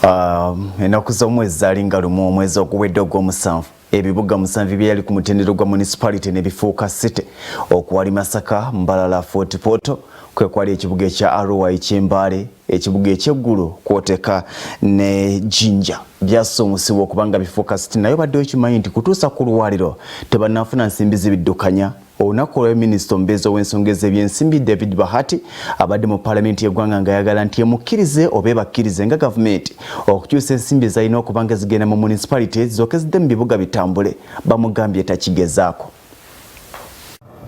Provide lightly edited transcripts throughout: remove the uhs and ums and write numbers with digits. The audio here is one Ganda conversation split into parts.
Ennaku z'omwezi zalinga lumu omwezi oguwedde ogw'omusanvu ebibuga 7 byali ku mutendera gwa municipality ne bifuuka city okuwali Masaka, Mbalala, Fort Portal kwe kwali ekibuga ekya Arua eky'Embale, ekibuga eky'eggulu kwoteka ne Jinja byasoomusibwa okubanga bifuuka city nayo badde okimanyi nti kutuusa ku lwaliro tebannafuna nsimbi zibiddukanya. Olunaku olwa minisita omubeezi w'ensonga ez'ebyensimbi David Bahati abadde mu paalamenti y'eggwanga ng'ayagala nti emukkirize oba ebakkirize nga gavumenti okukyusa ensimbi ezalina okubanga zigenda mu municipality zooke zidde mu bibuga bitambule, bamugambye takigezaako.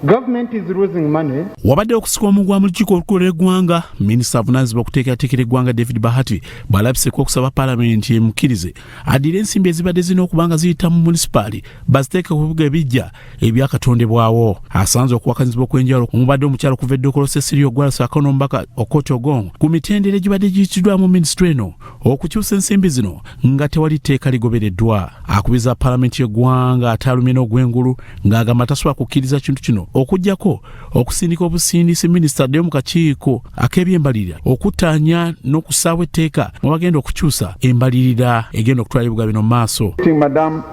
Government is losing money. Wabadde okusika omugwa mu lukiiko olukulu lw'eggwanga, minisita avunaanyizibwa okuteekateekera eggwanga David Bahati bw'alabiseko okusaba paalamenti emukkirize addire ensimbi ezibadde zirina okubanga ziyita mu munisipaali baziteeke ku bibuga ebijja ebyakatondebwawo. Asanze okuwakanyizibwa okw'enjawulo omubadde omukyalo okuva eddokolo Cecilio Gwalasa Akonombaka Okoto Ogongo ku mitendera egibadde giyitiddwamu minisitule eno okukyusa ensimbi zino nga tewali tteeka ligobereddwa. Akubiza paalamenti y'eggwanga ataalumye n'ogw'engulu ng'agamba tasobola kukkiriza kintu kino okujjako okusindika obusindisi minisita addeyo mu kakiiko ak'ebyembalirira okuttaanya n'okusaawa etteeka mwe bagenda okukyusa embalirira egenda okutwala ebibuga bino mu maaso. Madam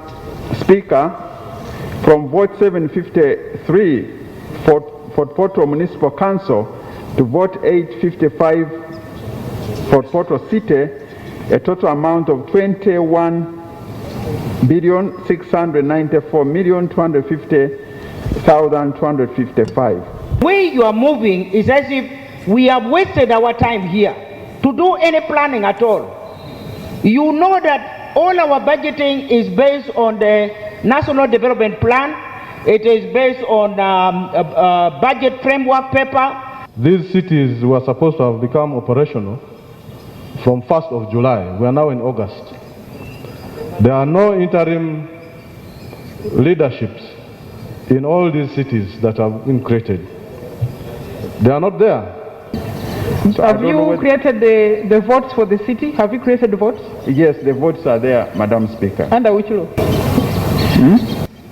Speaker, from vote 753 for Fort Portal Municipal Council to vote 855 for Portal City, a total amount of 21,694,250,255. Where you are moving is as if we have wasted our time here to do any planning at all. You know that all our budgeting is based on the National Development Plan. It is based on budget framework paper. These cities were supposed to have become operational from 1st of July. We are now in August. There are no interim leaderships in all these cities that have been created. They are not there. So have you created the votes for the city? Have you created the votes? Yes, the votes are there, Madam Speaker. Under which law?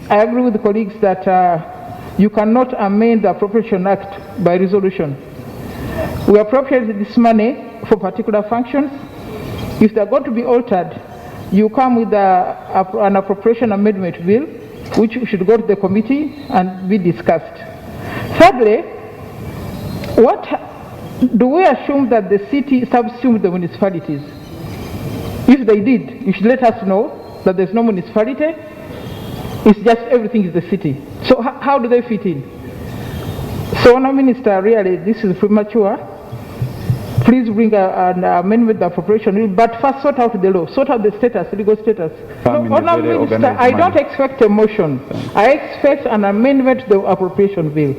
I agree with the colleagues that you cannot amend the Appropriation Act by resolution. We appropriate this money for particular functions. If they are going to be altered, you come with an appropriation amendment bill, which should go to the committee and be discussed. Thirdly, do we assume that the city subsumed the municipalities? If they did, you should let us know that there's no municipality. It's just everything is the city. So how do they fit in? So, Honourable Minister, really, this is premature. Please bring an amendment to the appropriation bill, but first sort out the law, sort out the status, legal status. Honourable Minister, I don't expect a motion. I expect an amendment to the appropriation bill.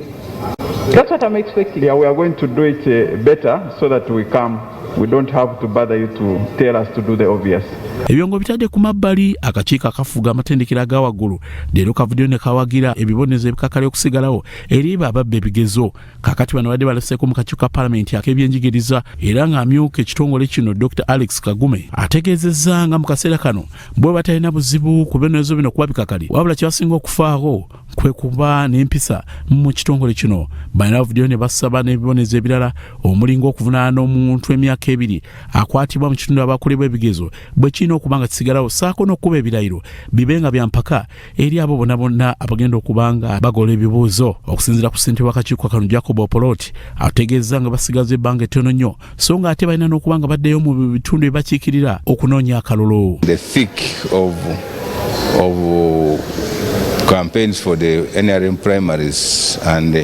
That's what I'm expecting. Yeah, we are going to do it better so that we don't have to bother you to tell us to do the obvious. Ebyongo bitadde ku mabbali akakiiko akafuga amatendekero aga waggulu leero kavuddeyo ne kawagira ebibonezo ebikakali okusigalawo eri ababba ebigezo. Kakati bano badde balaseeko mu kakiiko ka paalamenti ak'ebyenjigiriza era ng'amyuka ekitongole kino Dr. Alex Kagume ategeezezza nga mu kaseera kano bwe batalina buzibu ku bibonezo bino kuba bikakali wabula kyasinga okufaako kwe kuba n'empisa mu kitongole kino. Balina bavuddeyo ne basaba n'ebibonezo ebirala omulingo okuvunaana omuntu emyaka 2 akwatibwa mu kitundu abakolebwa ebigezo bwe kirina okuba nga kisigalawo saako n'okkuba ebirayiro bibe nga bya mpaka eri abo bonna abagenda okuba nga bagola ebibuuzo. Okusinziira ku ssentebe w'akakiiko kano Jacob Opoloti ategeezza nga basigaza ebbanga ettono nnyo so nga ate balina n'okuba nga baddeyo mu bitundu ebibakiikirira okunoonya akalulu. The thick of campaigns for the NRM primaries and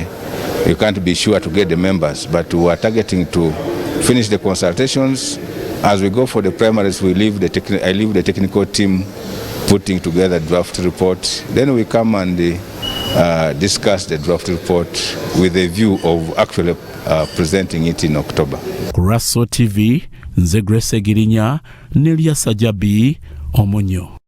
you can't be sure to get the members, but we are targeting to finish the consultations. As we go for the primaries, I leave the technical team putting together draft report. Then we come and discuss the draft report with a view of actually presenting it in October. Raso TV, Nze Grace Girinya, Nelia Sajabi, Omonyo.